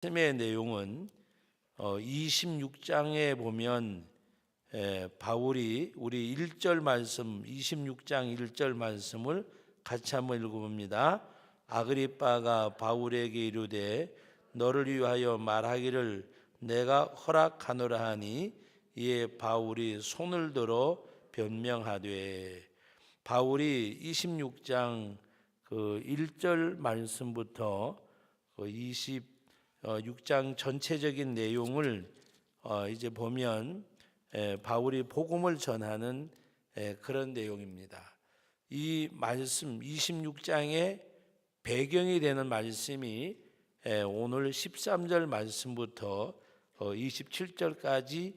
말씀의 내용은 26장에 보면 바울이 우리 1절 말씀 26장 1절 말씀을 같이 한번 읽어봅니다. 아그리빠가 바울에게 이르되 너를 위하여 말하기를 내가 허락하노라 하니 이에 바울이 손을 들어 변명하되, 바울이 26장 그 1절 말씀부터 26장 전체적인 내용을 이제 보면 바울이 복음을 전하는 그런 내용입니다. 이 말씀 26장의 배경이 되는 말씀이 오늘 13절 말씀부터 27절까지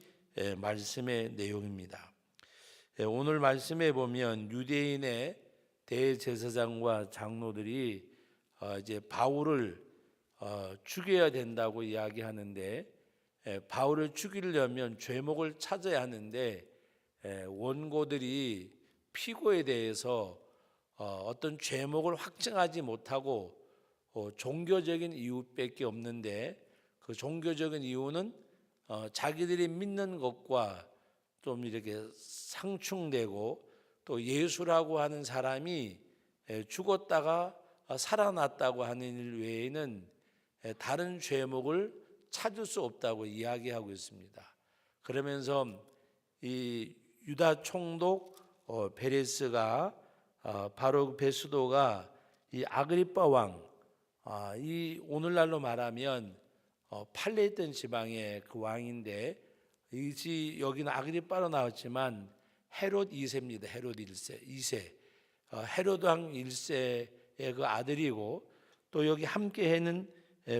말씀의 내용입니다. 오늘 말씀에 보면 유대인의 대제사장과 장로들이 이제 바울을 죽여야 된다고 이야기하는데, 바울을 죽이려면 죄목을 찾아야 하는데 원고들이 피고에 대해서 어떤 죄목을 확정하지 못하고 종교적인 이유밖에 없는데, 그 종교적인 이유는 자기들이 믿는 것과 좀 이렇게 상충되고, 또 예수라고 하는 사람이 죽었다가 살아났다고 하는 일 외에는 다른 죄목을 찾을 수 없다고 이야기하고 있습니다. 그러면서 이 유다 총독 베레스가 바로 베스도가 이 아그리빠 왕, 이 오늘날로 말하면 팔레이던 지방의 그 왕인데, 여기는 아그리빠로 나왔지만 헤롯 2세입니다. 헤롯 2세. 헤롯 왕 1세의 그 아들이고, 또 여기 함께해는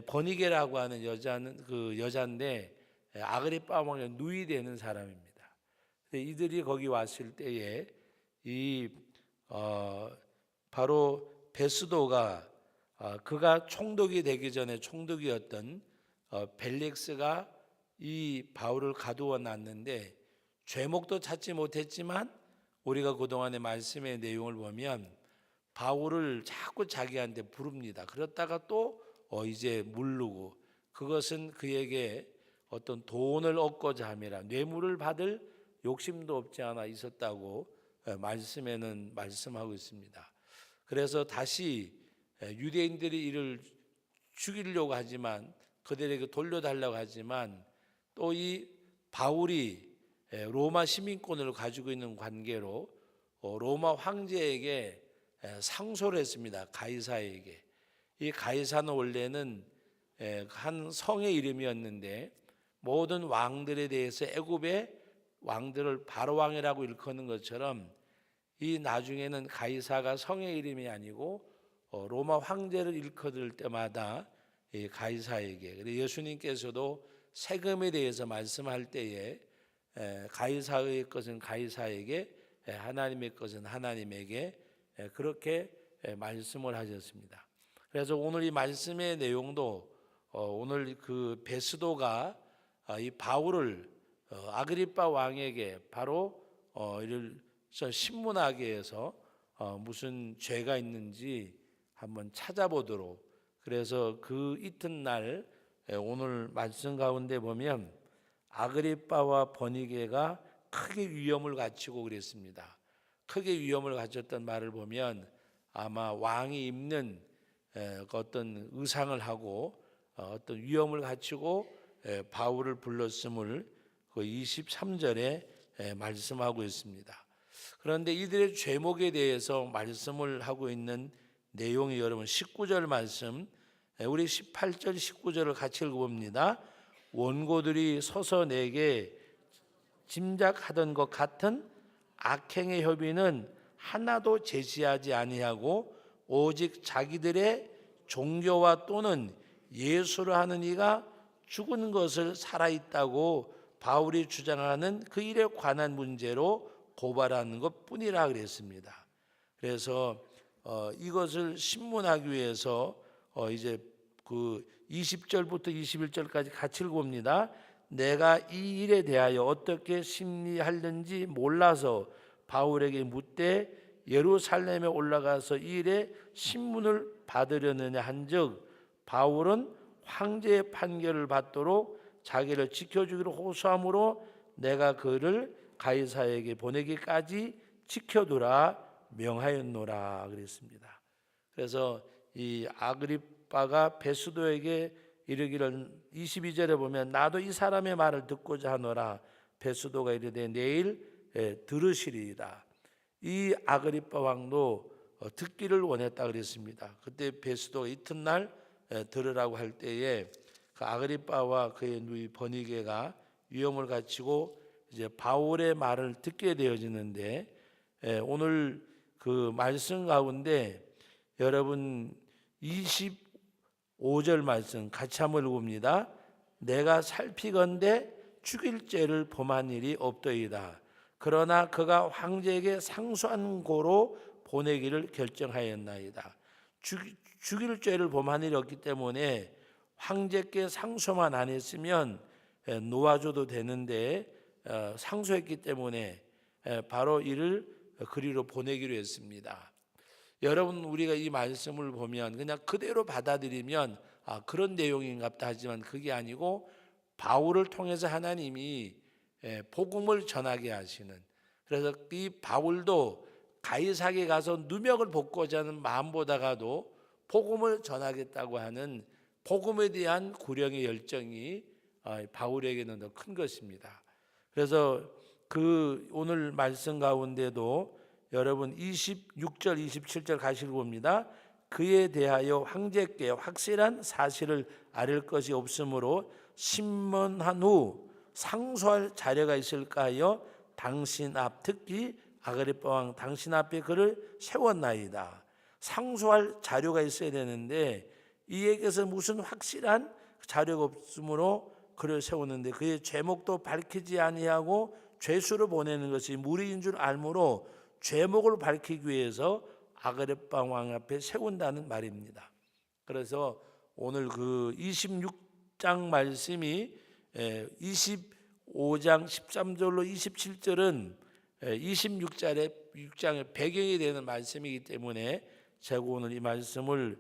버니게라고 하는 여자인데 아그리빠 왕의 누이 되는 사람입니다. 이들이 거기 왔을 때에 바로 베스도가 그가 총독이 되기 전에 총독이었던 벨릭스가 이 바울을 가두어 놨는데, 죄목도 찾지 못했지만 우리가 그동안의 말씀의 내용을 보면 바울을 자꾸 자기한테 부릅니다. 그렇다가 또 이제 물르고, 그것은 그에게 어떤 돈을 얻고자 함이라 뇌물을 받을 욕심도 없지 않아 있었다고 말씀에는 말씀하고 있습니다. 그래서 다시 유대인들이 이를 죽이려고 하지만, 그들에게 돌려달라고 하지만, 또 이 바울이 로마 시민권을 가지고 있는 관계로 로마 황제에게 상소를 했습니다. 가이사에게. 이 가이사는 원래는 한 성의 이름이었는데, 모든 왕들에 대해서 애굽의 왕들을 바로 왕이라고 일컫는 것처럼 이 나중에는 가이사가 성의 이름이 아니고 로마 황제를 일컫을 때마다 이 가이사에게, 그래서 예수님께서도 세금에 대해서 말씀할 때에 가이사의 것은 가이사에게, 하나님의 것은 하나님에게, 그렇게 말씀을 하셨습니다. 그래서 오늘 이 말씀의 내용도 오늘 그 베스도가 이 바울을 아그리빠 왕에게 바로 이를 신문하게 해서 무슨 죄가 있는지 한번 찾아보도록, 그래서 그 이튿날 오늘 말씀 가운데 보면 아그리빠와 버니게가 크게 위험을 갖추고 그랬습니다. 크게 위험을 갖췄던 말을 보면 아마 왕이 입는 어떤 의상을 하고 어떤 위험을 갖추고 바울을 불렀음을 그 23절에 말씀하고 있습니다. 그런데 이들의 죄목에 대해서 말씀을 하고 있는 내용이 여러분 19절 말씀, 우리 18절 19절을 같이 읽어봅니다. 원고들이 서서 내게 짐작하던 것 같은 악행의 협의는 하나도 제시하지 아니하고 오직 자기들의 종교와 또는 예수를 하는 이가 죽은 것을 살아있다고 바울이 주장하는 그 일에 관한 문제로 고발하는 것뿐이라 그랬습니다. 그래서 이것을 신문하기 위해서 이제 그 20절부터 21절까지 같이 읽어봅니다. 내가 이 일에 대하여 어떻게 심리하는지 몰라서 바울에게 묻되 예루살렘에 올라가서 이 일에 신문을 받으려느냐 한즉 바울은 황제의 판결을 받도록 자기를 지켜주기로 호소함으로 내가 그를 가이사에게 보내기까지 지켜두라 명하였노라 그랬습니다. 그래서 이 아그리빠가 베스도에게 이르기를 22절에 보면 나도 이 사람의 말을 듣고자 하노라. 베스도가 이르되 내일 들으시리이다. 이 아그리빠 왕도 듣기를 원했다 그랬습니다. 그때 베스도가 이튿날 들으라고 할 때에 그 아그리빠와 그의 누이 버니게가 위험을 갖추고 이제 바울의 말을 듣게 되어지는데, 오늘 그 말씀 가운데 여러분 25절 말씀 같이 한번 읽어봅니다. 내가 살피건대 죽일 죄를 범한 일이 없더이다. 그러나 그가 황제에게 상소한 고로 보내기를 결정하였나이다. 죽일 죄를 범한 일이 없기 때문에 황제께 상소만 안 했으면 놓아줘도 되는데 상소했기 때문에 바로 이를 그리로 보내기로 했습니다. 여러분, 우리가 이 말씀을 보면 그냥 그대로 받아들이면 그런 내용인갑다 하지만 그게 아니고 바울을 통해서 하나님이 복음을 전하게 하시는, 그래서 이 바울도 가이사에게 가서 누명을 벗고자 하는 마음보다가도 복음을 전하겠다고 하는 복음에 대한 구령의 열정이 바울에게는 더 큰 것입니다. 그래서 그 오늘 말씀 가운데도 여러분 26절 27절 가시고 봅니다. 그에 대하여 황제께 확실한 사실을 아릴 것이 없으므로 신문한 후 상소할 자료가 있을까 하여 당신 앞, 특히 아그리빠 왕 당신 앞에 그를 세웠나이다. 상소할 자료가 있어야 되는데 이에게서 무슨 확실한 자료가 없으므로 그를 세우는데 그의 죄목도 밝히지 아니하고 죄수를 보내는 것이 무리인 줄 알므로 죄목을 밝히기 위해서 아그리빠 왕 앞에 세운다는 말입니다. 그래서 오늘 그 26장 말씀이 25장 13절로 27절은 26장의 배경이 되는 말씀이기 때문에 제가 오늘 이 말씀을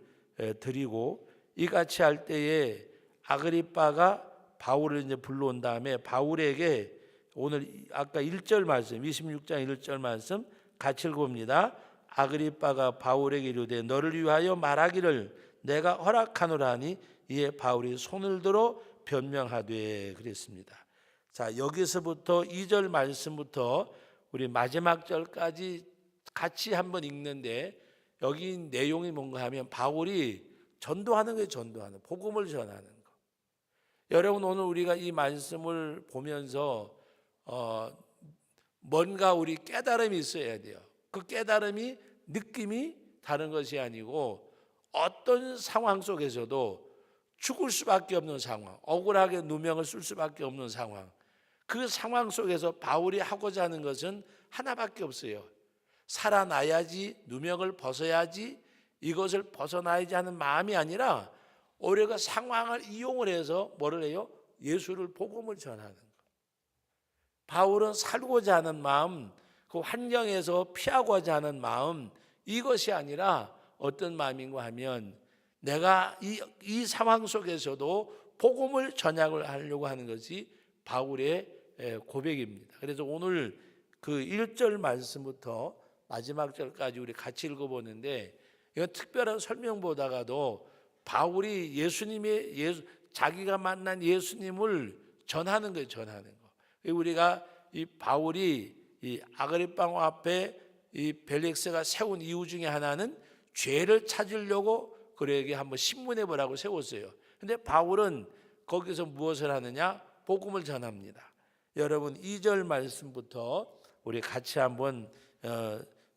드리고, 이같이 할 때에 아그리빠가 바울을 이제 불러온 다음에 바울에게 오늘 아까 1절 말씀 26장 1절 말씀 같이 읽어봅니다. 아그리빠가 바울에게 이르되 너를 위하여 말하기를 내가 허락하노라 하니 이에 바울이 손을 들어 변명하되 그랬습니다. 자, 여기서부터 2절 말씀부터 우리 마지막 절까지 같이 한번 읽는데 여기 내용이 뭔가 하면 바울이 전도하는 거예요. 전도하는, 복음을 전하는 거. 여러분, 오늘 우리가 이 말씀을 보면서 뭔가 우리 깨달음이 있어야 돼요. 그 깨달음이 느낌이 다른 것이 아니고 어떤 상황 속에서도 죽을 수밖에 없는 상황, 억울하게 누명을 쓸 수밖에 없는 상황, 그 상황 속에서 바울이 하고자 하는 것은 하나밖에 없어요. 살아나야지, 누명을 벗어야지, 이것을 벗어나야지 하는 마음이 아니라 오히려 그 상황을 이용을 해서 뭐를 해요? 예수를, 복음을 전하는 거. 바울은 살고자 하는 마음, 그 환경에서 피하고자 하는 마음, 이것이 아니라 어떤 마음인가 하면 내가 이 상황 속에서도 복음을 전향을 하려고 하는 것이 바울의 고백입니다. 그래서 오늘 그 1절 말씀부터 마지막 절까지 우리 같이 읽어보는데 이건 특별한 설명보다가도 바울이 자기가 만난 예수님을 전하는 거예요. 전하는 거. 우리가 이 바울이 이 아그리빠 왕 앞에 이 벨릭스가 세운 이유 중에 하나는 죄를 찾으려고 그에게 한번 신문해 보라고 세웠어요. 근데 바울은 거기서 무엇을 하느냐? 복음을 전합니다. 여러분 2절 말씀부터 우리 같이 한번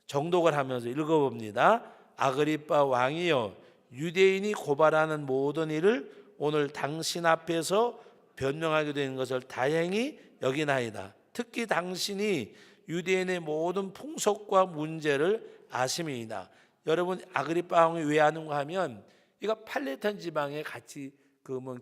정독을 하면서 읽어봅니다. 아그리빠 왕이여, 유대인이 고발하는 모든 일을 오늘 당신 앞에서 변명하게 된 것을 다행히 여기나이다. 특히 당신이 유대인의 모든 풍속과 문제를 아심이다. 여러분, 아그리빠 왕이 왜 아는가 하면 이가 팔레탄 지방에 같이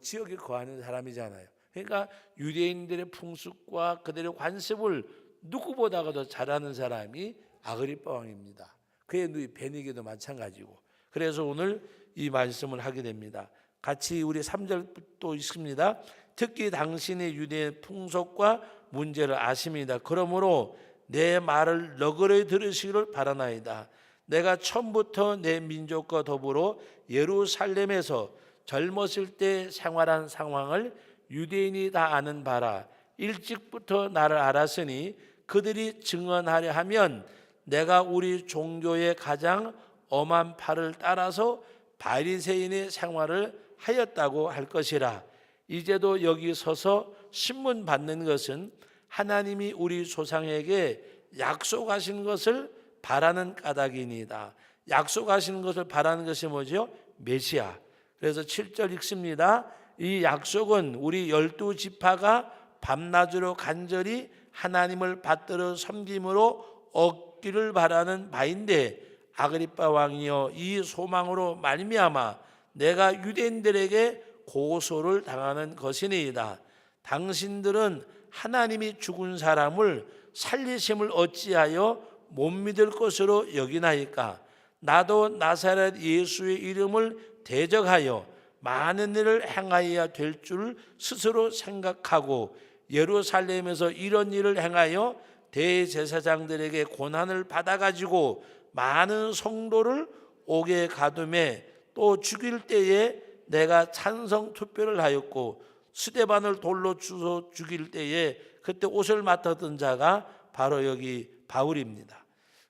지역에 거하는 사람이잖아요. 그러니까 유대인들의 풍습과 그들의 관습을 누구보다가 더 잘 아는 사람이 아그리빠 왕입니다. 그의 누이 베니게도 마찬가지고. 그래서 오늘 이 말씀을 하게 됩니다. 같이 우리 3절 또 있습니다. 특히 당신의 유대의 풍속과 문제를 아십니다. 그러므로 내 말을 너그러이 들으시기를 바라나이다. 내가 처음부터 내 민족과 더불어 예루살렘에서 젊었을 때 생활한 상황을 유대인이 다 아는 바라. 일찍부터 나를 알았으니 그들이 증언하려 하면 내가 우리 종교의 가장 엄한 팔을 따라서 바리새인의 생활을 하였다고 할 것이라. 이제도 여기 서서 신문 받는 것은 하나님이 우리 조상에게 약속하신 것을 바라는 까닭이니이다. 약속하시는 것을 바라는 것이 뭐죠? 메시아. 그래서 7절 읽습니다. 이 약속은 우리 12지파가 밤낮으로 간절히 하나님을 받들어 섬김으로 얻기를 바라는 바인데, 아그리빠 왕이여, 이 소망으로 말미암아 내가 유대인들에게 고소를 당하는 것이니이다. 당신들은 하나님이 죽은 사람을 살리심을 어찌하여 못 믿을 것으로 여기나이까? 나도 나사렛 예수의 이름을 대적하여 많은 일을 행하여야 될 줄 스스로 생각하고 예루살렘에서 이런 일을 행하여 대제사장들에게 고난을 받아가지고 많은 성도를 옥에 가두매 또 죽일 때에 내가 찬성 투표를 하였고 스데반을 돌로 주워 죽일 때에 그때 옷을 맡았던 자가 바로 여기 바울입니다.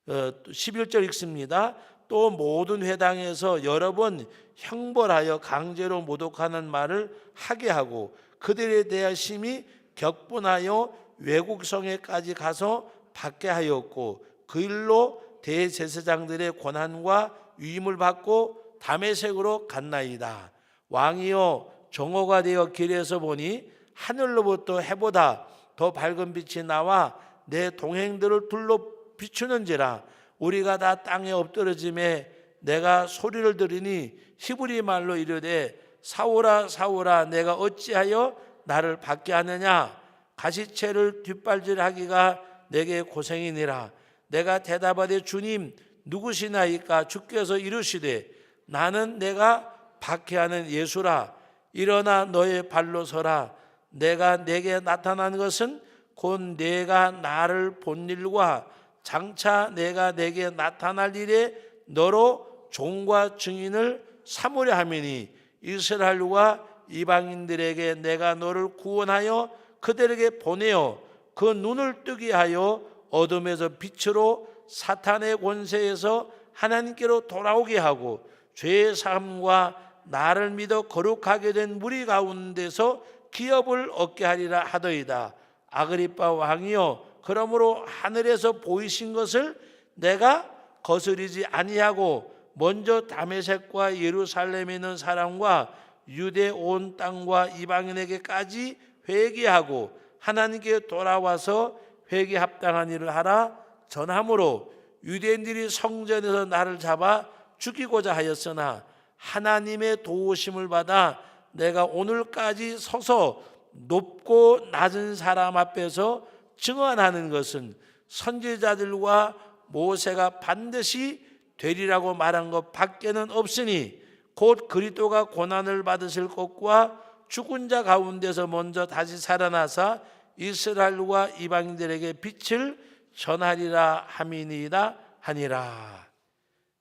11절 읽습니다. 또 모든 회당에서 여러 번 형벌하여 강제로 모독하는 말을 하게 하고 그들에 대한 심히 격분하여 외국 성에까지 가서 받게 하였고 그 일로 대제사장들의 권한과 위임을 받고 다메섹으로 갔나이다. 왕이여, 정오가 되어 길에서 보니 하늘로부터 해보다 더 밝은 빛이 나와 내 동행들을 둘러 비추는지라. 우리가 다 땅에 엎드러짐에 내가 소리를 들으니 히브리 말로 이르되 사울아 사울아 내가 어찌하여 나를 받게 하느냐. 가시채를 뒷발질하기가 내게 고생이니라. 내가 대답하되 주님 누구시나이까? 주께서 이르시되 나는 내가 박해하는 예수라. 일어나 너의 발로 서라. 내가 내게 나타난 것은 곧 내가 나를 본 일과 장차 내가 내게 나타날 일에 너로 종과 증인을 삼으려 함이니 이스라엘과 이방인들에게 내가 너를 구원하여 그들에게 보내어 그 눈을 뜨게 하여 어둠에서 빛으로 사탄의 권세에서 하나님께로 돌아오게 하고 죄의 사함과 나를 믿어 거룩하게 된 무리 가운데서 기업을 얻게 하리라 하더이다. 아그리빠 왕이여, 그러므로 하늘에서 보이신 것을 내가 거스르지 아니하고 먼저 다메섹과 예루살렘에 있는 사람과 유대 온 땅과 이방인에게까지 회개하고 하나님께 돌아와서 회개 합당한 일을 하라 전함으로 유대인들이 성전에서 나를 잡아 죽이고자 하였으나 하나님의 도우심을 받아 내가 오늘까지 서서 높고 낮은 사람 앞에서 증언하는 것은 선지자들과 모세가 반드시 되리라고 말한 것 밖에는 없으니 곧 그리스도가 고난을 받으실 것과 죽은 자 가운데서 먼저 다시 살아나사 이스라엘과 이방인들에게 빛을 전하리라 함이니이다 하니라.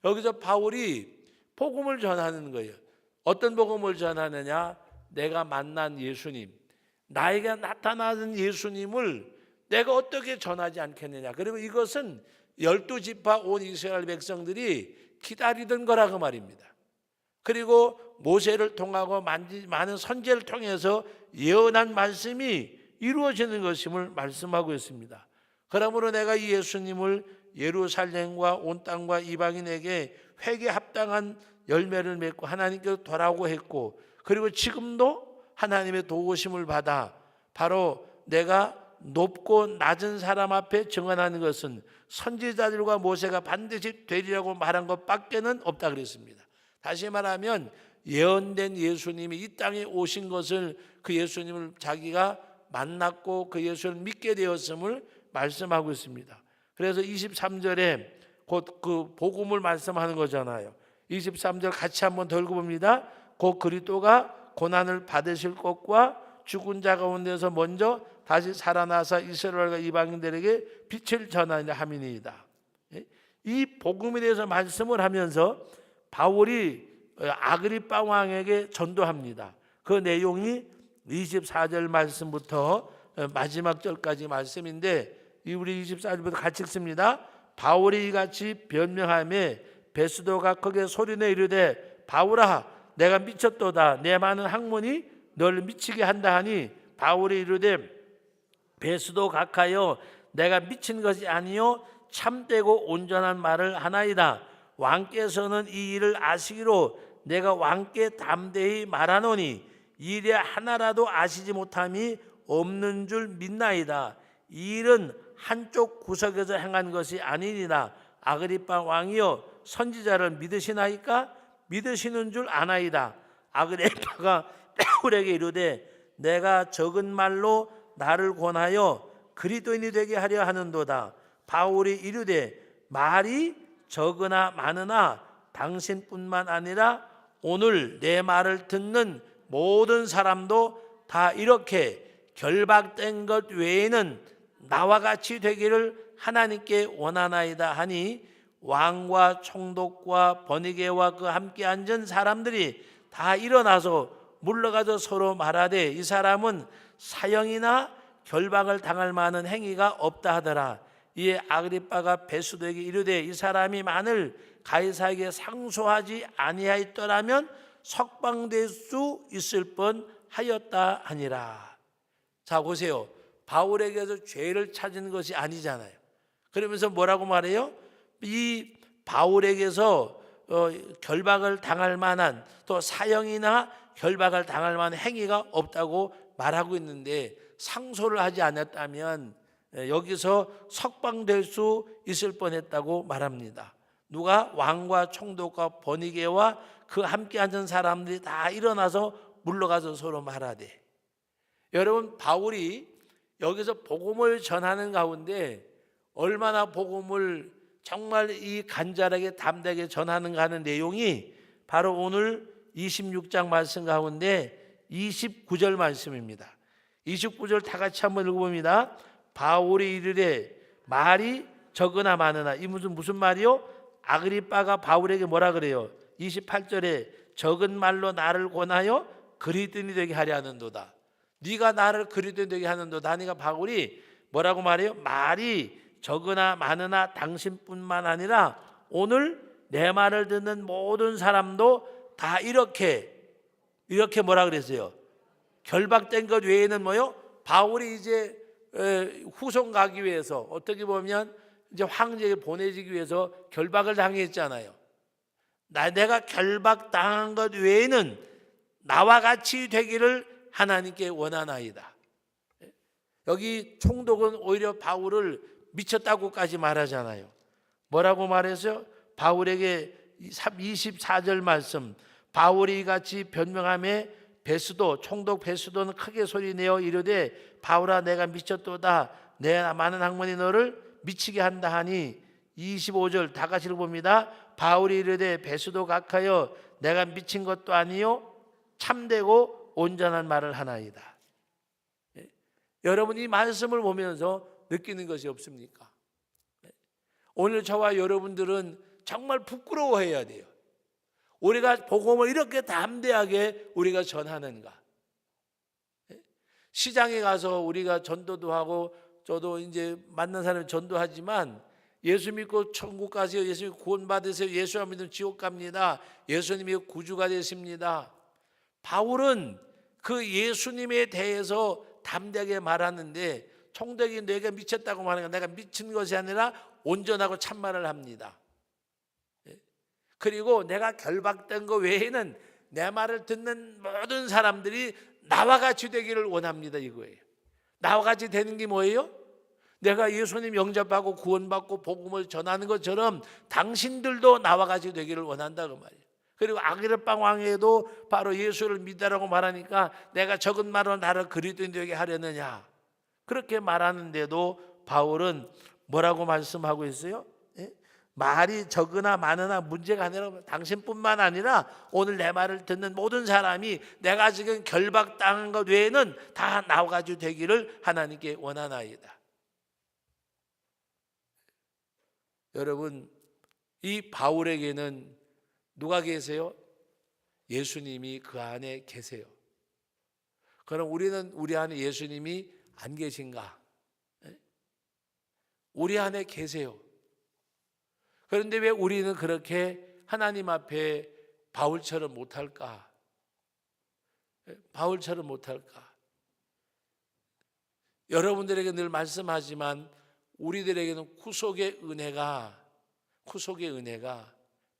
여기서 바울이 복음을 전하는 거예요. 어떤 복음을 전하느냐? 내가 만난 예수님, 나에게 나타나는 예수님을 내가 어떻게 전하지 않겠느냐. 그리고 이것은 12지파 온 이스라엘 백성들이 기다리던 거라고 말입니다. 그리고 모세를 통하고 많은 선지자를 통해서 예언한 말씀이 이루어지는 것임을 말씀하고 있습니다. 그러므로 내가 이 예수님을 예루살렘과 온 땅과 이방인에게 회개 합당한 열매를 맺고 하나님께로 돌아오고 했고, 그리고 지금도 하나님의 도우심을 받아 바로 내가 높고 낮은 사람 앞에 증언하는 것은 선지자들과 모세가 반드시 되리라고 말한 것 밖에는 없다 그랬습니다. 다시 말하면 예언된 예수님이 이 땅에 오신 것을, 그 예수님을 자기가 만났고 그 예수를 믿게 되었음을 말씀하고 있습니다. 그래서 23절에 곧 그 복음을 말씀하는 거잖아요. 23절 같이 한번 더 읽어봅니다. 곧 그리스도가 고난을 받으실 것과 죽은 자 가운데서 먼저 다시 살아나서 이스라엘과 이방인들에게 빛을 전하려 함이니이다. 이 복음에 대해서 말씀을 하면서 바울이 아그리빠 왕에게 전도합니다. 그 내용이 24절 말씀부터 마지막 절까지 말씀인데, 우리 24절부터 같이 읽습니다. 바울이 이같이 변명하며 베스도가 크게 소리내 이르되 바울아 내가 미쳤도다. 내 많은 학문이 너를 미치게 한다 하니 바울이 이르되 베스도 각하여 내가 미친 것이 아니요 참되고 온전한 말을 하나이다. 왕께서는 이 일을 아시기로 내가 왕께 담대히 말하노니 이 일에 하나라도 아시지 못함이 없는 줄 믿나이다. 이 일은 한쪽 구석에서 행한 것이 아니니라. 아그리빠 왕이여 선지자를 믿으시나이까? 믿으시는 줄 아나이다. 아그리빠가 바울에게 이르되 내가 적은 말로 나를 권하여 그리스도인이 되게 하려 하는도다. 바울이 이르되 말이 적으나 많으나 당신뿐만 아니라 오늘 내 말을 듣는 모든 사람도 다 이렇게 결박된 것 외에는 나와 같이 되기를 하나님께 원하나이다 하니 왕과 총독과 번이게와 그 함께 앉은 사람들이 다 일어나서 물러가서 서로 말하되 이 사람은 사형이나 결박을 당할 만한 행위가 없다 하더라. 이에 아그리빠가 베스도에게 이르되 이 사람이 만일 가이사에게 상소하지 아니하였더라면 석방될 수 있을 뻔하였다 하니라. 자 보세요. 바울에게서 죄를 찾은 것이 아니잖아요. 그러면서 뭐라고 말해요? 이 바울에게서 결박을 당할 만한 또 사형이나 결박을 당할 만한 행위가 없다고 말하고 있는데, 상소를 하지 않았다면 여기서 석방될 수 있을 뻔했다고 말합니다. 누가? 왕과 총독과 번이게와 그 함께 앉은 사람들이 다 일어나서 물러가서 서로 말하되. 여러분, 바울이 여기서 복음을 전하는 가운데 얼마나 복음을 정말 이 간절하게 담대하게 전하는가 하는 내용이 바로 오늘 26장 말씀 가운데 29절 말씀입니다. 29절 다 같이 한번 읽어봅니다. 바울이 이르되 말이 적으나 많으나. 이 무슨 말이요? 아그리빠가 바울에게 뭐라 그래요? 28절에 적은 말로 나를 권하여 그리스도인이 되게 하려 하는도다. 네가 나를 그리스도인 되게 하는도다 하니까 바울이 뭐라고 말해요? 말이 적으나 많으나 당신뿐만 아니라 오늘 내 말을 듣는 모든 사람도 다 이렇게 뭐라 그랬어요? 결박된 것 외에는 뭐요? 바울이 이제 후손 가기 위해서 어떻게 보면 이제 황제에게 보내지기 위해서 결박을 당했잖아요. 내가 결박당한 것 외에는 나와 같이 되기를 하나님께 원하나이다. 여기 총독은 오히려 바울을 미쳤다고까지 말하잖아요. 뭐라고 말했어요? 바울에게 24절 말씀, 바울이 같이 변명하며 베스도 총독 베스도는 크게 소리내어 이르되 바울아 내가 미쳤도다. 내 많은 학문이 너를 미치게 한다 하니 25절 다 같이 읽어봅니다. 바울이 이르되 베스도 각하여 내가 미친 것도 아니요 참되고 온전한 말을 하나이다. 여러분 이 말씀을 보면서 느끼는 것이 없습니까? 오늘 저와 여러분들은 정말 부끄러워해야 돼요. 우리가 복음을 이렇게 담대하게 우리가 전하는가? 시장에 가서 우리가 전도도 하고 저도 이제 만난 사람이 전도하지만 예수 믿고 천국 가세요. 예수 믿고 구원 받으세요. 예수 안 믿으면 지옥 갑니다. 예수님이 구주가 되십니다. 바울은 그 예수님에 대해서 담대하게 말하는데 총독이 내가 미쳤다고 말하니까 내가 미친 것이 아니라 온전하고 참말을 합니다. 그리고 내가 결박된 것 외에는 내 말을 듣는 모든 사람들이 나와 같이 되기를 원합니다. 이거예요. 나와 같이 되는 게 뭐예요? 내가 예수님 영접하고 구원받고 복음을 전하는 것처럼 당신들도 나와 같이 되기를 원한다고 말이에요. 그리고 아그리빠 왕에도 바로 예수를 믿으라고 말하니까 내가 적은 말로 나를 그리스도인 되게 하려느냐 그렇게 말하는데도 바울은 뭐라고 말씀하고 있어요? 말이 적으나 많으나 문제가 아니라 당신뿐만 아니라 오늘 내 말을 듣는 모든 사람이 내가 지금 결박당한 것 외에는 다 나와가지고 되기를 하나님께 원하나이다. 여러분, 이 바울에게는 누가 계세요? 예수님이 그 안에 계세요. 그럼 우리는 우리 안에 예수님이 안 계신가? 우리 안에 계세요. 그런데 왜 우리는 그렇게 하나님 앞에 바울처럼 못할까? 바울처럼 못할까? 여러분들에게 늘 말씀하지만 우리들에게는 구속의 은혜가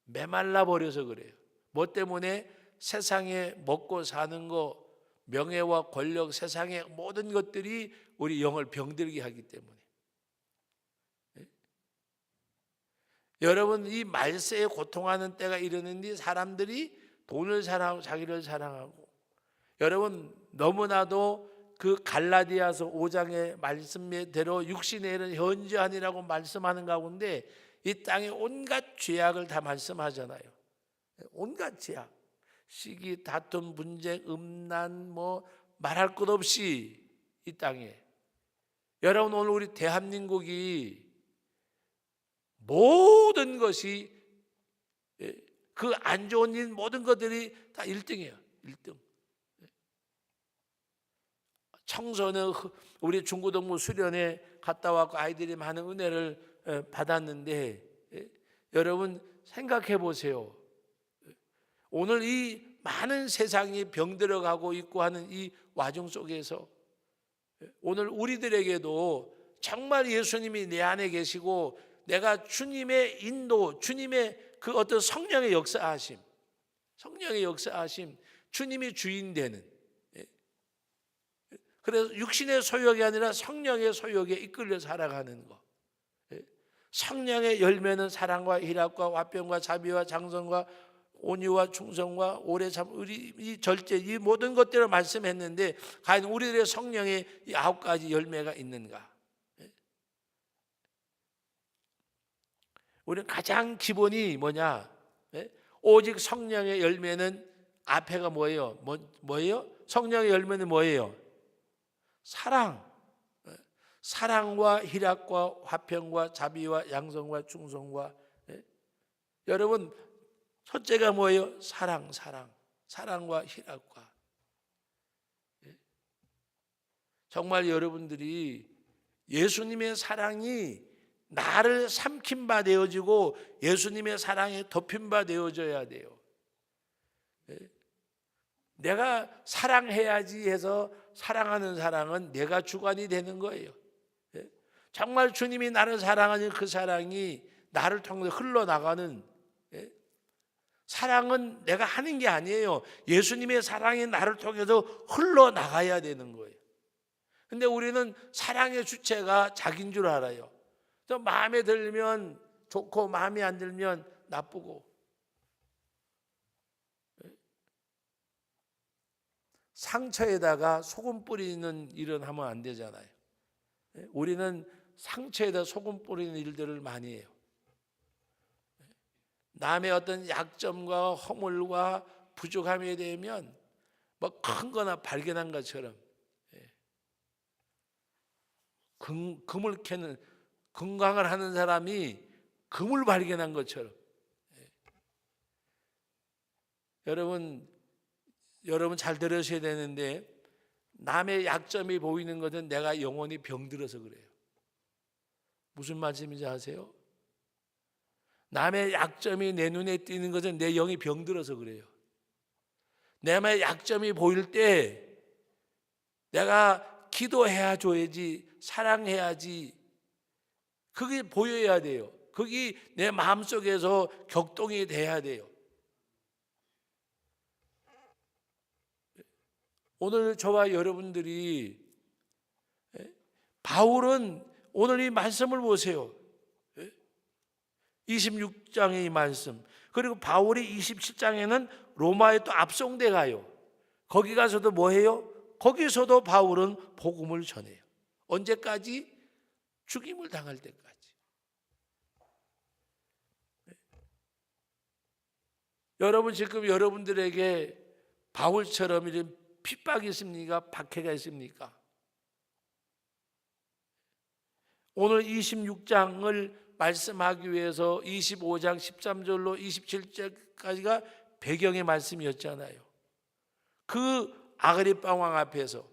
메말라 버려서 그래요. 뭐 때문에? 세상에 먹고 사는 거, 명예와 권력, 세상의 모든 것들이 우리 영을 병들게 하기 때문에. 여러분, 이 말세에 고통하는 때가 이르는데 사람들이 돈을 사랑하고 자기를 사랑하고, 여러분 너무나도 그 갈라디아서 5장의 말씀대로 육신에 이른 현저하니라고 말씀하는 가운데 이 땅에 온갖 죄악을 다 말씀하잖아요. 온갖 죄악, 시기, 다툼, 분쟁, 음란, 뭐 말할 것 없이 이 땅에. 여러분, 오늘 우리 대한민국이 모든 것이 그 안 좋은 일 모든 것들이 다 1등이에요. 1등. 청소는 우리 중고등부 수련회 갔다 왔고 아이들이 많은 은혜를 받았는데, 여러분 생각해 보세요. 오늘 이 많은 세상이 병들어가고 있고 하는 이 와중 속에서 오늘 우리들에게도 정말 예수님이 내 안에 계시고 내가 주님의 인도, 주님의 그 어떤 성령의 역사하심, 주님이 주인 되는, 그래서 육신의 소욕이 아니라 성령의 소욕에 이끌려 살아가는 것. 성령의 열매는 사랑과 희락과 화평과 자비와 장성과 온유와 충성과 오래 참, 이 절제, 이 모든 것들을 말씀했는데 과연 우리들의 성령의 이 9가지 열매가 있는가? 우리는 가장 기본이 뭐냐? 오직 성령의 열매는 앞에가 뭐예요? 뭐예요? 성령의 열매는 뭐예요? 사랑과 희락과 화평과 자비와 양성과 충성과. 여러분, 첫째가 뭐예요? 사랑과 희락과. 정말 여러분들이 예수님의 사랑이 나를 삼킨 바 되어지고 예수님의 사랑에 덮인 바 되어져야 돼요. 내가 사랑해야지 해서 사랑하는 사랑은 내가 주관이 되는 거예요. 정말 주님이 나를 사랑하는 그 사랑이 나를 통해서 흘러나가는, 사랑은 내가 하는 게 아니에요. 예수님의 사랑이 나를 통해서 흘러나가야 되는 거예요. 근데 우리는 사랑의 주체가 자기인 줄 알아요. 또 마음에 들면 좋고 마음에 안 들면 나쁘고. 상처에다가 소금 뿌리는 일은 하면 안 되잖아요. 우리는 상처에다 소금 뿌리는 일들을 많이 해요. 남의 어떤 약점과 허물과 부족함에 대하면 뭐 큰 거나 발견한 것처럼 금을 캐는, 건강을 하는 사람이 금을 발견한 것처럼. 여러분 잘 들으셔야 되는데, 남의 약점이 보이는 것은 내가 영혼이 병들어서 그래요. 무슨 말씀인지 아세요? 남의 약점이 내 눈에 띄는 것은 내 영이 병들어서 그래요. 남의 약점이 보일 때 내가 기도해야 줘야지, 사랑해야지, 그게 보여야 돼요. 그게 내 마음속에서 격동이 돼야 돼요. 오늘 저와 여러분들이, 바울은 오늘 이 말씀을 보세요. 26장의 이 말씀, 그리고 바울이 27장에는 로마에 또 압송돼 가요. 거기 가서도 뭐 해요? 거기서도 바울은 복음을 전해요. 언제까지? 죽임을 당할 때까지. 여러분 지금 여러분들에게 바울처럼 이런 핍박이 있습니까? 박해가 있습니까? 오늘 26장을 말씀하기 위해서 25장 13절로 27절까지가 배경의 말씀이었잖아요. 그 아그리빠 왕 앞에서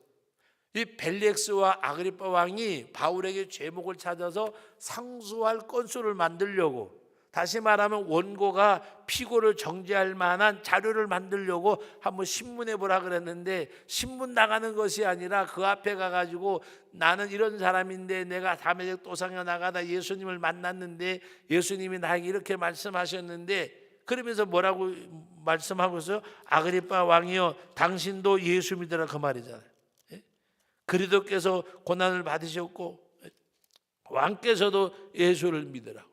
이 벨릭스와 아그리빠 왕이 바울에게 죄목을 찾아서 상소할 건수를 만들려고, 다시 말하면 원고가 피고를 정죄할 만한 자료를 만들려고 한번 신문에 보라 그랬는데, 신문 나가는 것이 아니라 그 앞에 가가지고 나는 이런 사람인데 내가 다메섹 도상에 나가다 예수님을 만났는데 예수님이 나에게 이렇게 말씀하셨는데, 그러면서 뭐라고 말씀하고 있어요? 아그리빠 왕이여, 당신도 예수 믿으라, 그 말이잖아요. 그리스도께서 고난을 받으셨고 왕께서도 예수를 믿으라.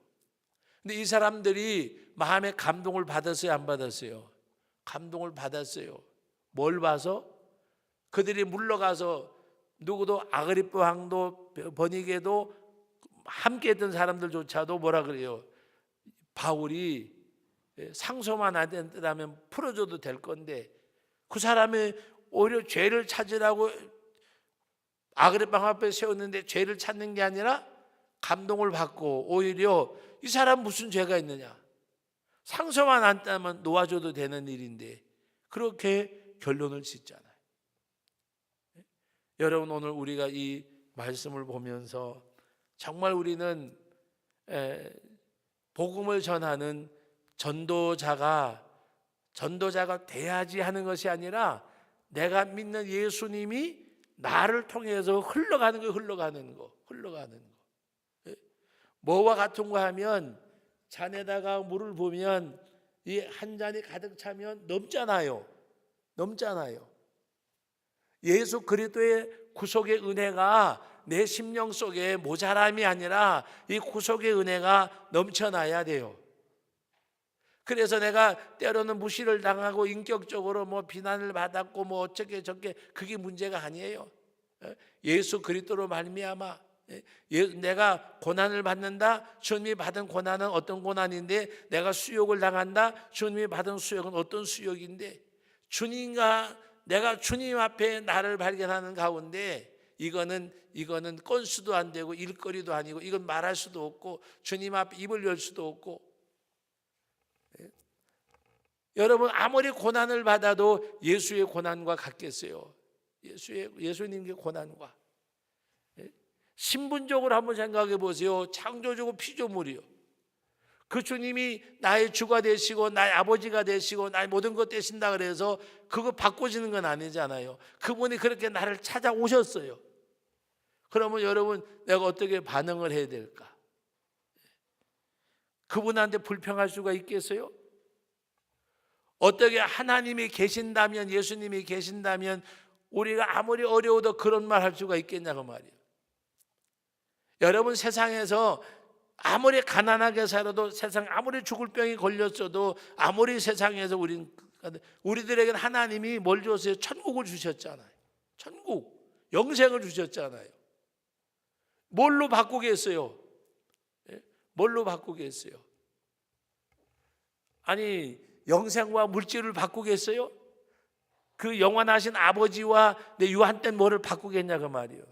근데 이 사람들이 마음에 감동을 받았어요, 안 받았어요? 감동을 받았어요. 뭘 봐서? 그들이 물러가서, 누구도 아그리빠 왕도 버니게도 함께 했던 사람들조차도 뭐라 그래요? 바울이 상소만 안 된다면 풀어줘도 될 건데, 그 사람이 오히려 죄를 찾으라고 아그리빠 앞에 세웠는데 죄를 찾는 게 아니라 감동을 받고, 오히려 이 사람 무슨 죄가 있느냐, 상소만 안 따면 놓아줘도 되는 일인데 그렇게 결론을 짓잖아요. 여러분, 오늘 우리가 이 말씀을 보면서 정말 우리는 복음을 전하는 전도자가 돼야지 하는 것이 아니라, 내가 믿는 예수님이 나를 통해서 흘러가는 거. 뭐와 같은 거 하면, 잔에다가 물을 부으면 이 한 잔이 가득 차면 넘잖아요. 예수 그리스도의 구속의 은혜가 내 심령 속에 모자람이 아니라 이 구속의 은혜가 넘쳐나야 돼요. 그래서 내가 때로는 무시를 당하고 인격적으로 비난을 받았고 어쩌게 저게, 그게 문제가 아니에요. 예수 그리스도로 말미암아 내가 고난을 받는다. 주님이 받은 고난은 어떤 고난인데, 내가 수욕을 당한다. 주님이 받은 수욕은 어떤 수욕인데, 내가 주님 앞에 나를 발견하는 가운데, 이거는 건수도 안 되고 일거리도 아니고, 이건 말할 수도 없고 주님 앞에 입을 열 수도 없고. 여러분, 아무리 고난을 받아도 예수의 고난과 같겠어요? 예수님의 고난과. 신분적으로 한번 생각해 보세요. 창조주고 피조물이요. 그 주님이 나의 주가 되시고 나의 아버지가 되시고 나의 모든 것 되신다 그래서 그거 바꿔지는 건 아니잖아요. 그분이 그렇게 나를 찾아오셨어요. 그러면 여러분, 내가 어떻게 반응을 해야 될까? 그분한테 불평할 수가 있겠어요? 어떻게 하나님이 계신다면, 예수님이 계신다면 우리가 아무리 어려워도 그런 말 할 수가 있겠냐고 말이에요. 여러분, 세상에서 아무리 가난하게 살아도, 세상 아무리 죽을 병이 걸렸어도, 아무리 세상에서 우리들에게는 하나님이 뭘 줬어요? 천국을 주셨잖아요. 천국, 영생을 주셨잖아요. 뭘로 바꾸겠어요? 뭘로 바꾸겠어요? 아니, 영생과 물질을 바꾸겠어요? 그 영원하신 아버지와 내 유한된 뭐를 바꾸겠냐고 말이에요.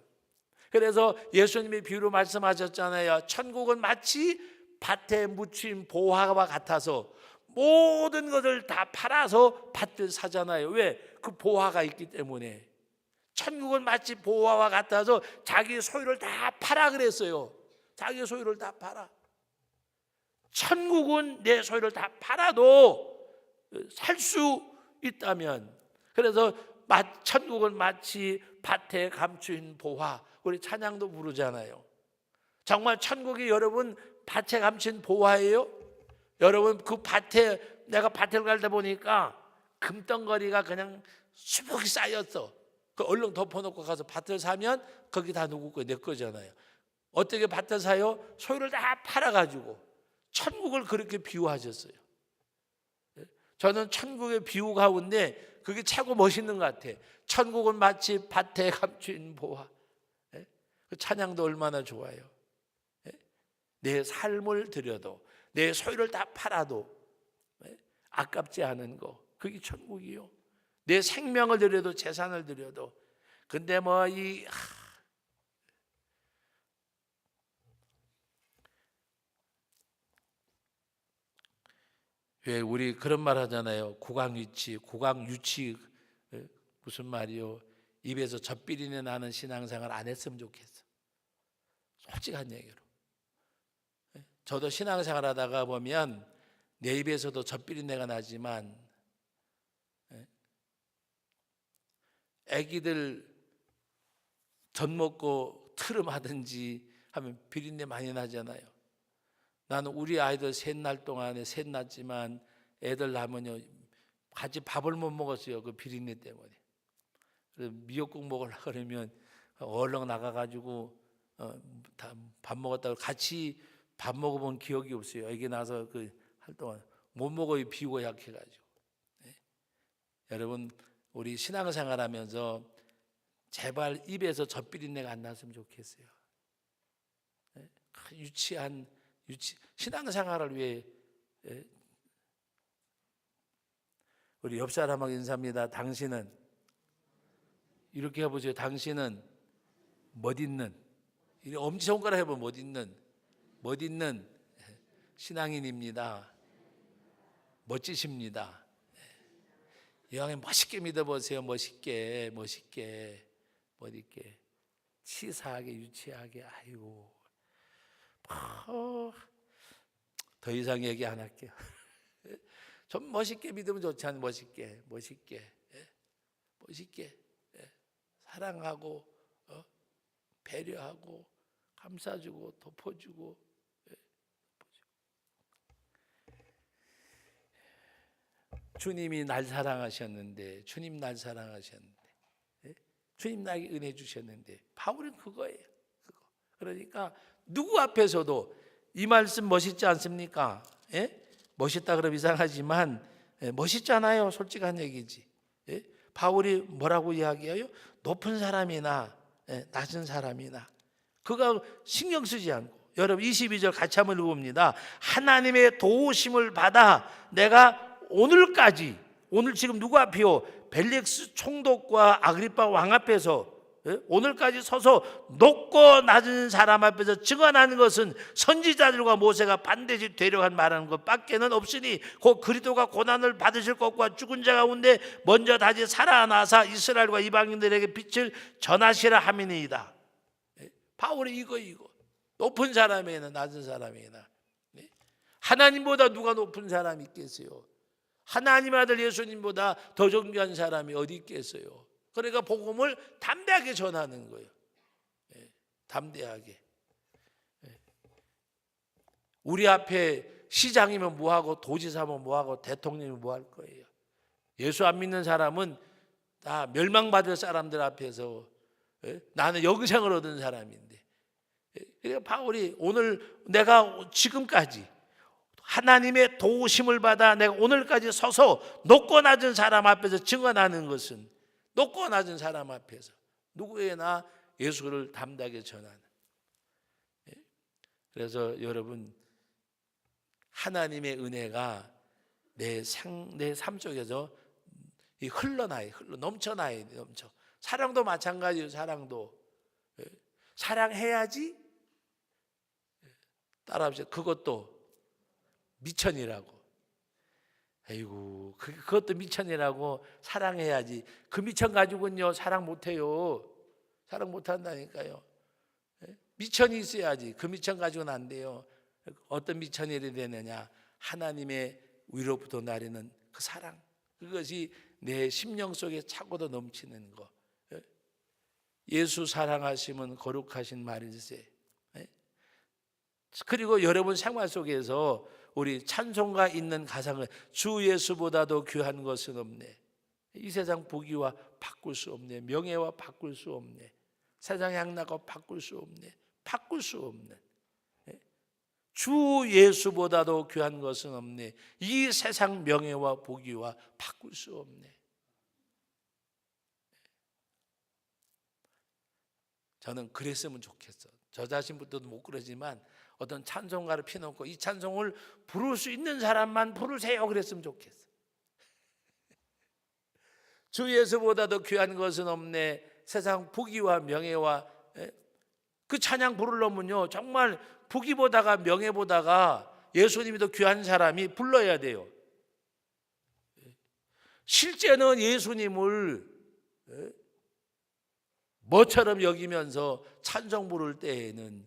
그래서 예수님이 비유로 말씀하셨잖아요. 천국은 마치 밭에 묻힌 보화와 같아서 모든 것을 다 팔아서 밭을 사잖아요. 왜? 그 보화가 있기 때문에. 천국은 마치 보화와 같아서 자기 소유를 다 팔아 그랬어요. 자기 소유를 다 팔아. 천국은 내 소유를 다 팔아도 살 수 있다면, 그래서 천국은 마치 밭에 감추인 보화, 우리 찬양도 부르잖아요. 정말 천국이 여러분 밭에 감춘 보화예요? 여러분, 그 밭에, 내가 밭을 갈다 보니까 금덩거리가 그냥 수북이 쌓였어. 그 얼른 덮어놓고 가서 밭을 사면 거기 다 누구 거? 내 거잖아요. 어떻게 밭을 사요? 소유를 다 팔아가지고. 천국을 그렇게 비유하셨어요. 저는 천국의 비유 가운데 그게 최고 멋있는 것 같아. 천국은 마치 밭에 감춘 보화. 그 찬양도 얼마나 좋아요. 내 삶을 들여도, 내 소유를 다 팔아도 아깝지 않은 거, 그게 천국이요. 내 생명을 드려도 재산을 드려도. 근데 왜 우리 그런 말 하잖아요. 구강유치. 무슨 말이요? 입에서 젖비린내 나는 신앙생활 안 했으면 좋겠어. 솔직한 얘기로. 저도 신앙생활 하다가 보면 내 입에서도 젖비린내가 나지만 애기들 젖 먹고 트름하든지 하면 비린내 많이 나잖아요. 나는 우리 아이들 셋날 동안에 셋 낳지만 애들 낳으면요 같이 밥을 못 먹었어요. 그 비린내 때문에. 그래서 미역국 먹으려고 그러면 얼른 나가가지고 밥 먹었다고 같이 밥 먹어본 기억이 없어요. 애기 나서 그 할 동안 못 먹어요. 비고 약해가지고. 네. 여러분 우리 신앙생활하면서 제발 입에서 젖비린내가 안 났으면 좋겠어요. 네. 유치한 신앙생활을 위해. 우리 옆 사람하고 인사합니다. 당신은 이렇게 해보세요. 당신은 멋있는, 엄지손가락 해보면 멋있는 신앙인입니다. 멋지십니다. 이왕에 멋있게 믿어보세요. 멋있게 치사하게 유치하게. 아이고 더 이상 얘기 안 할게요. 좀 멋있게 믿으면 좋지 않아요? 멋있게 사랑하고 배려하고 감싸주고 덮어주고. 주님이 날 사랑하셨는데, 주님 나에게 은혜 주셨는데, 바울은 그거예요. 그러니까 누구 앞에서도 이 말씀 멋있지 않습니까? 멋있다 그러면 이상하지만 멋있잖아요. 솔직한 얘기지. 바울이 뭐라고 이야기해요? 높은 사람이나 낮은 사람이나 그가 신경 쓰지 않고. 여러분 22절 같이 한번 읽어봅니다. 하나님의 도우심을 받아 내가 오늘까지, 오늘 지금 누구 앞이요? 벨릭스 총독과 아그리파 왕 앞에서 오늘까지 서서 높고 낮은 사람 앞에서 증언하는 것은 선지자들과 모세가 반드시 되려 한 말하는 것밖에는 없으니 곧 그리스도가 고난을 받으실 것과 죽은 자 가운데 먼저 다시 살아나사 이스라엘과 이방인들에게 빛을 전하시라 함이니이다. 바울이 이거 높은 사람이나 낮은 사람이나 하나님보다 누가 높은 사람이 있겠어요? 하나님 아들 예수님보다 더 존귀한 사람이 어디 있겠어요? 그러니까 복음을 담대하게 전하는 거예요. 담대하게. 우리 앞에 시장이면 뭐하고 도지사면 뭐하고 대통령이면 뭐할 거예요? 예수 안 믿는 사람은 다 멸망받을 사람들 앞에서 나는 영생을 얻은 사람인데. 그러니까 바울이 오늘 내가 지금까지 하나님의 도우심을 받아 내가 오늘까지 서서 높고 낮은 사람 앞에서 증언하는 것은, 높고 낮은 사람 앞에서 누구에나 예수를 담대하게 전하는. 그래서 여러분 하나님의 은혜가 내 삶 속에서 넘쳐. 사랑도 마찬가지예요. 사랑해야지. 따라합시다. 그것도 미천이라고. 아이고, 그것도 미천이라고. 사랑해야지. 그 미천 가지고는요 사랑 못해요. 사랑 못한다니까요. 미천이 있어야지. 그 미천 가지고는 안 돼요. 어떤 미천이 되느냐? 하나님의 위로부터 나리는 그 사랑. 그것이 내 심령 속에 차고도 넘치는 거. 예수 사랑하시면 거룩하신 말일세. 그리고 여러분 생활 속에서 우리 찬송가 있는 가상은 주 예수보다도 귀한 것은 없네. 이 세상 부귀와 바꿀 수 없네. 명예와 바꿀 수 없네. 세상 향락과 바꿀 수 없네. 바꿀 수 없는 주 예수보다도 귀한 것은 없네. 이 세상 명예와 부귀와 바꿀 수 없네. 저는 그랬으면 좋겠어. 저 자신부터도 못 그러지만 어떤 찬송가를 피놓고 이 찬송을 부를 수 있는 사람만 부르세요 그랬으면 좋겠어. 주 예수보다도 귀한 것은 없네. 세상 부귀와 명예와 그 찬양 부르려면요 정말 부귀보다가 명예보다가 예수님이 더 귀한 사람이 불러야 돼요. 실제는 예수님을 뭐처럼 여기면서 찬송 부를 때에는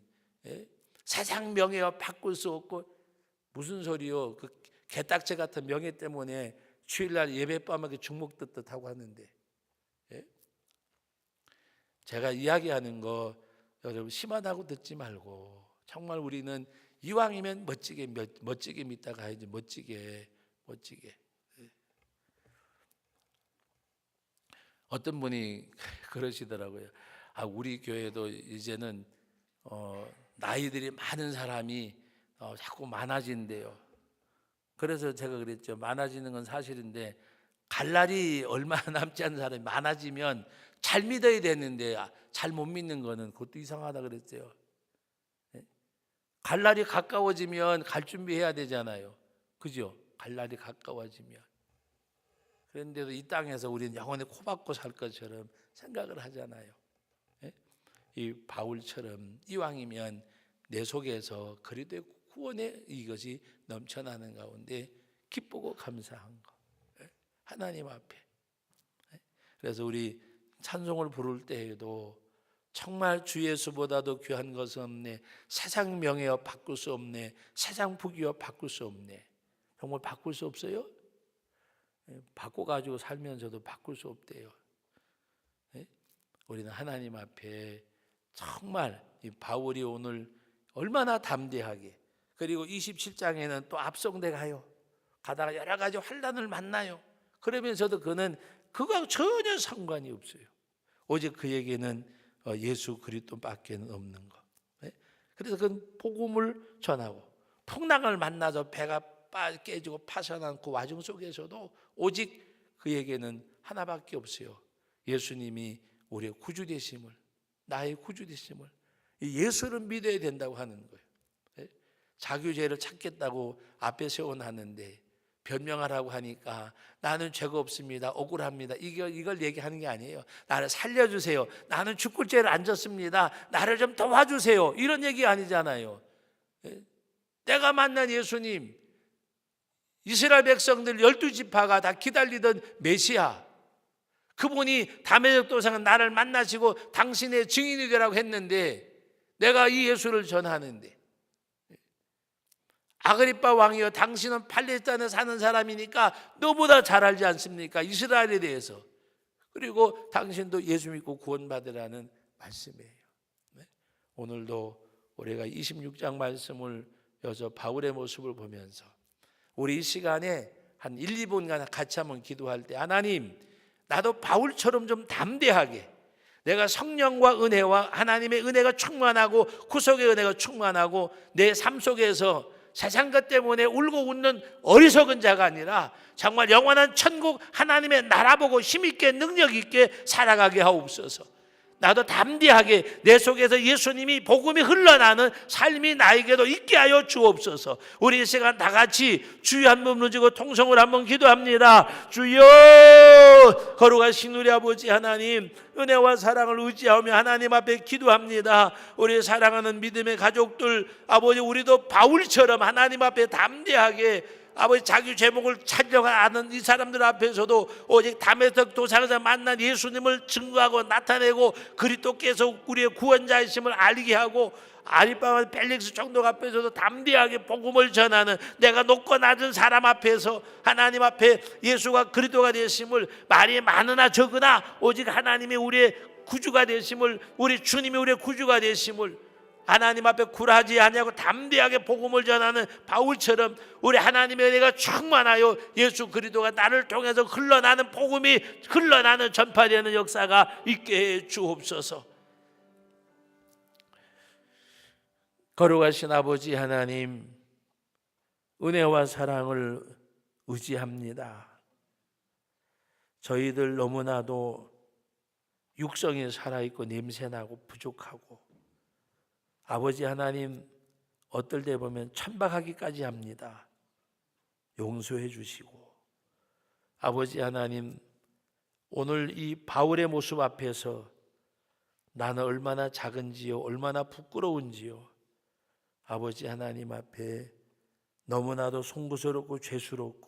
세상 명예와 바꿀 수 없고 무슨 소리요? 그 개딱지 같은 명예 때문에 주일날 예배밤하게 죽먹듯 하고 하는데 제가 이야기하는 거 여러분 심하다고 듣지 말고 정말 우리는 이왕이면 멋지게 믿다가 해야지. 멋지게. 어떤 분이 그러시더라고요. 우리 교회도 이제는 나이들이 많은 사람이 자꾸 많아진대요. 그래서 제가 그랬죠. 많아지는 건 사실인데 갈 날이 얼마 남지 않은 사람이 많아지면 잘 믿어야 되는데 잘 못 믿는 거는 그것도 이상하다 그랬어요. 갈 날이 가까워지면 갈 준비해야 되잖아요. 그죠? 갈 날이 가까워지면. 그런데도 이 땅에서 우리는 영원히 코박고 살 것처럼 생각을 하잖아요. 이 바울처럼 이왕이면 내 속에서 그리스도의 구원의 이것이 넘쳐나는 가운데 기쁘고 감사한 거 하나님 앞에. 그래서 우리 찬송을 부를 때에도 정말 주 예수보다도 귀한 것은 없네. 세상 명예와 바꿀 수 없네. 세상 부귀와 바꿀 수 없네. 정말 바꿀 수 없어요? 바꿔가지고 살면서도 바꿀 수 없대요. 우리는 하나님 앞에 정말 이 바울이 오늘 얼마나 담대하게, 그리고 27장에는 또 앞성대 가요. 가다가 여러 가지 환난을 만나요. 그러면서도 그는 그거하고 전혀 상관이 없어요. 오직 그에게는 예수 그리스도밖에 없는 거. 그래서 그는 복음을 전하고 풍랑을 만나서 배가 깨지고 파산한 그 와중 속에서도 오직 그에게는 하나밖에 없어요. 예수님이 우리의 구주 되심을, 나의 구주 되심을, 예수를 믿어야 된다고 하는 거예요. 자규죄를 찾겠다고 앞에 세워놨는데 변명하라고 하니까 나는 죄가 없습니다. 억울합니다. 이걸 얘기하는 게 아니에요. 나를 살려주세요. 나는 죽을 죄를 안 졌습니다. 나를 좀 도와주세요. 이런 얘기 아니잖아요. 내가 만난 예수님, 이스라엘 백성들 12지파가 다 기다리던 메시아, 그분이 다메섹 도상은 나를 만나시고 당신의 증인이 되라고 했는데 내가 이 예수를 전하는데, 아그리빠 왕이여, 당신은 팔레스타인에 사는 사람이니까 너보다 잘 알지 않습니까? 이스라엘에 대해서. 그리고 당신도 예수 믿고 구원받으라는 말씀이에요. 오늘도 우리가 26장 말씀을 여서 바울의 모습을 보면서 우리 이 시간에 한 1, 2분간 같이 한번 기도할 때, 하나님, 나도 바울처럼 좀 담대하게, 내가 성령과 은혜와 하나님의 은혜가 충만하고 구속의 은혜가 충만하고 내 삶 속에서 세상 것 때문에 울고 웃는 어리석은 자가 아니라 정말 영원한 천국 하나님의 나라 보고 힘있게 능력있게 살아가게 하옵소서. 나도 담대하게 내 속에서 예수님이 복음이 흘러나는 삶이 나에게도 있게 하여 주옵소서. 우리 이 시간 다 같이 주여 한 번 누지고 통성을 한번 기도합니다. 주여, 거룩하신 우리 아버지 하나님, 은혜와 사랑을 의지하며 하나님 앞에 기도합니다. 우리 사랑하는 믿음의 가족들, 아버지, 우리도 바울처럼 하나님 앞에 담대하게 아버지 자기 제목을 찾려가는 이 사람들 앞에서도 오직 다메섹 도상에서 만난 예수님을 증거하고 나타내고 그리스도께서 우리의 구원자이심을 알게 하고 아리빠와 벨릭스 총독 앞에서도 담대하게 복음을 전하는 내가 높고 낮은 사람 앞에서 하나님 앞에 예수가 그리스도가 되심을, 말이 많으나 적으나 오직 하나님이 우리의 구주가 되심을, 우리 주님이 우리의 구주가 되심을 하나님 앞에 굴하지 아니하고 담대하게 복음을 전하는 바울처럼 우리 하나님의 은혜가 충만하여 예수 그리스도가 나를 통해서 흘러나는 복음이 흘러나는 전파되는 역사가 있게 해 주옵소서. 거룩하신 아버지 하나님, 은혜와 사랑을 의지합니다. 저희들 너무나도 육성이 살아있고 냄새나고 부족하고, 아버지 하나님 어떨 때 보면 천박하기까지 합니다. 용서해 주시고, 아버지 하나님 오늘 이 바울의 모습 앞에서 나는 얼마나 작은지요, 얼마나 부끄러운지요, 아버지 하나님 앞에 너무나도 송구스럽고 죄스럽고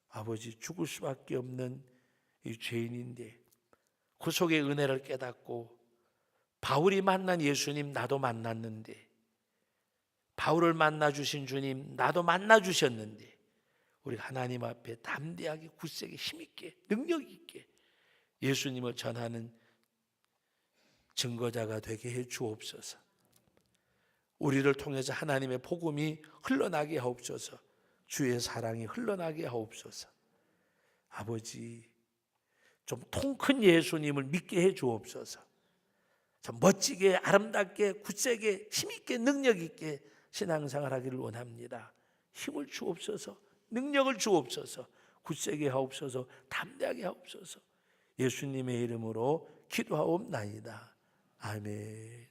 아버지 죽을 수밖에 없는 이 죄인인데, 그 속의 은혜를 깨닫고 바울이 만난 예수님 나도 만났는데, 바울을 만나 주신 주님 나도 만나 주셨는데, 우리 하나님 앞에 담대하게 굳세게 힘있게 능력 있게 예수님을 전하는 증거자가 되게 해 주옵소서. 우리를 통해서 하나님의 복음이 흘러나게 하옵소서. 주의 사랑이 흘러나게 하옵소서. 아버지, 좀 통 큰 예수님을 믿게 해 주옵소서. 좀 멋지게 아름답게 굳세게 힘있게 능력 있게 신앙생활 하기를 원합니다. 힘을 주옵소서. 능력을 주옵소서. 굳세게 하옵소서. 담대하게 하옵소서. 예수님의 이름으로 기도하옵나이다. 아멘.